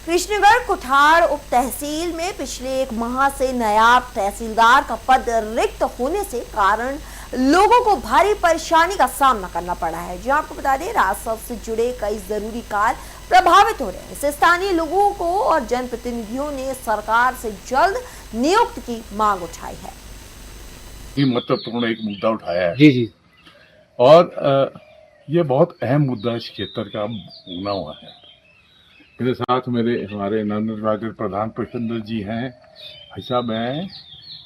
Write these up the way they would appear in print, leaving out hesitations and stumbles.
कृष्णगढ़ कुठार उप तहसील में पिछले एक माह से नायब तहसीलदार का पद रिक्त होने से कारण लोगों को भारी परेशानी का सामना करना पड़ा है। जी आपको बता दें, राजस्व से जुड़े कई जरूरी कार्य प्रभावित हो रहे हैं। इससे स्थानीय लोगों को और जनप्रतिनिधियों ने सरकार से जल्द नियुक्ति की मांग उठाई है। महत्वपूर्ण एक मुद्दा उठाया है जी और ये बहुत अहम मुद्दा इस क्षेत्र का होना हुआ है। मेरे साथ हमारे नंदनराज प्रधान प्रचंड जी हैं, भाई साहब हैं,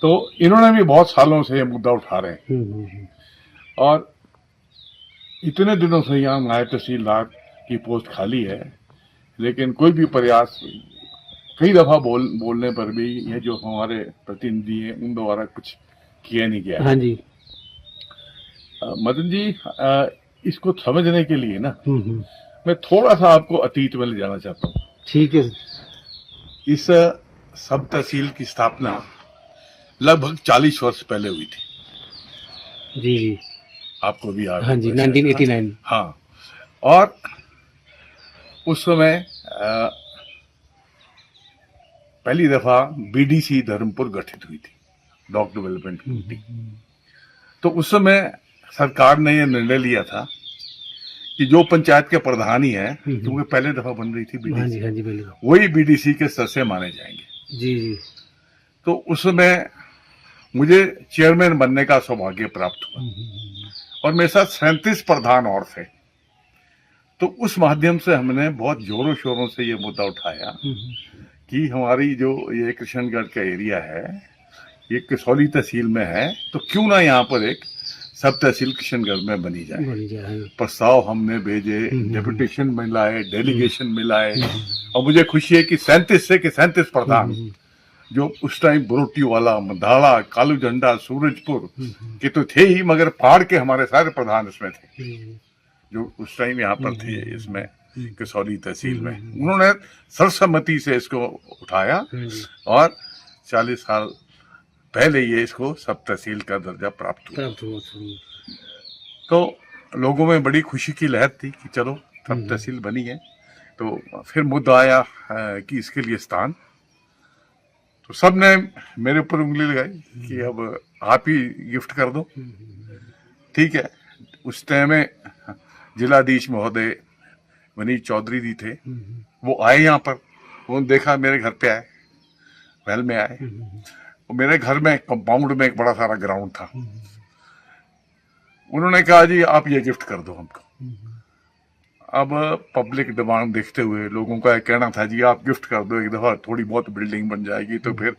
तो इन्होंने भी बहुत सालों से ये मुद्दा उठा रहे हैं और इतने दिनों से यहाँ नायब तहसीलदार की पोस्ट खाली है, लेकिन कोई भी प्रयास कई दफा बोलने पर भी ये जो हमारे प्रतिनिधि हैं उन द्वारा कुछ किया नहीं गया। हाँ जी। मदन जी, इसको समझने के लिए ना मैं थोड़ा सा आपको अतीत में ले जाना चाहता हूँ। ठीक है। इस सब तहसील की स्थापना लगभग 40 वर्ष पहले हुई थी। जी जी, आपको भी याद? हाँ जी, 1989। हाँ, और उस समय पहली दफा बीडीसी धर्मपुर गठित हुई थी, ब्लॉक डेवलपमेंट कमेटी। तो उस समय सरकार ने यह निर्णय लिया था कि जो पंचायत के प्रधान ही है, क्योंकि पहले दफा बन रही थी बीडीसी, हाँ जी, वही बीडीसी के सदस्य माने जाएंगे। जी जी। तो उस समय मुझे चेयरमैन बनने का सौभाग्य प्राप्त हुआ और मेरे साथ 37 प्रधान और थे। तो उस माध्यम से हमने बहुत जोरों शोरों से ये मुद्दा उठाया कि हमारी जो ये कृष्णगढ़ का एरिया है, ये कसौली तहसील में है, तो क्यों ना यहाँ पर एक सब तहसील कृष्णगढ़ में बनी जाए। प्रस्ताव हमने भेजे, डेपुटेशन मिलाए, डेलीगेशन मिलाए, और मुझे खुशी है कि 37 प्रधान जो उस टाइम बुरोटी वाला, मधाड़ा, कालू झंडा, सूरजपुर के तो थे ही, मगर पहाड़ के हमारे सारे प्रधान इसमें थे जो उस टाइम यहाँ पर थे, इसमें कसौली तहसील में। उन्होंने सर्वसम्मति से इसको उठाया और 40 साल पहले ये इसको सब तहसील का दर्जा प्राप्त हुआ। तो लोगों में बड़ी खुशी की लहर थी कि चलो सब तहसील बनी है। तो फिर मुद्दा आया कि इसके लिए स्थान, तो सब ने मेरे ऊपर उंगली लगाई कि अब आप ही गिफ्ट कर दो। ठीक है, उस टाइम में जिलाधीश महोदय वनीश चौधरी जी थे, वो आए यहाँ पर, उन्होंने देखा, मेरे घर पे आए, महल में आए। मेरे घर में कंपाउंड में एक बड़ा सारा ग्राउंड था। उन्होंने कहा जी आप ये गिफ्ट कर दो हमको। अब पब्लिक डिमांड देखते हुए लोगों का कहना था जी आप गिफ्ट कर दो, एक दफा थोड़ी बहुत बिल्डिंग बन जाएगी तो फिर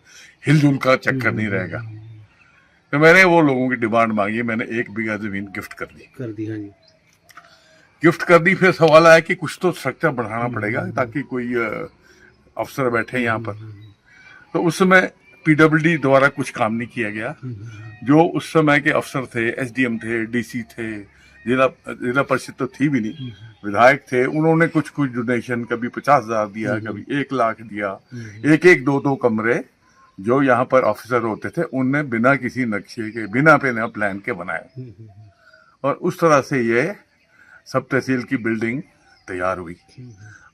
हिलजुल का चक्कर नहीं रहेगा। तो मैंने वो लोगों की डिमांड मांगी, मैंने 1 बीघा जमीन गिफ्ट कर दी। हाँ जी। गिफ्ट कर दी। फिर सवाल आया कि कुछ तो स्ट्रक्चर बढ़ाना पड़ेगा ताकि कोई अफसर बैठे यहाँ पर। तो उस समय पीडब्ल्यूडी द्वारा कुछ काम नहीं किया गया। जो उस समय के अफसर थे, एसडीएम थे, डीसी थे, जिला परिषद तो थी भी नहीं, विधायक थे, उन्होंने कुछ डोनेशन, कभी 50,000 दिया, कभी 1 लाख दिया। एक 2 कमरे जो यहाँ पर ऑफिसर होते थे उनने बिना किसी नक्शे के, बिना प्लान के बनाए, और उस तरह से ये सब तहसील की बिल्डिंग तैयार हुई।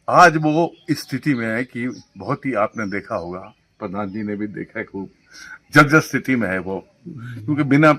आज वो इस स्थिति में है कि बहुत ही, आपने देखा होगा, प्रधान जी ने भी देखा है, खूब जर्जर स्थिति में है वो, क्योंकि बिना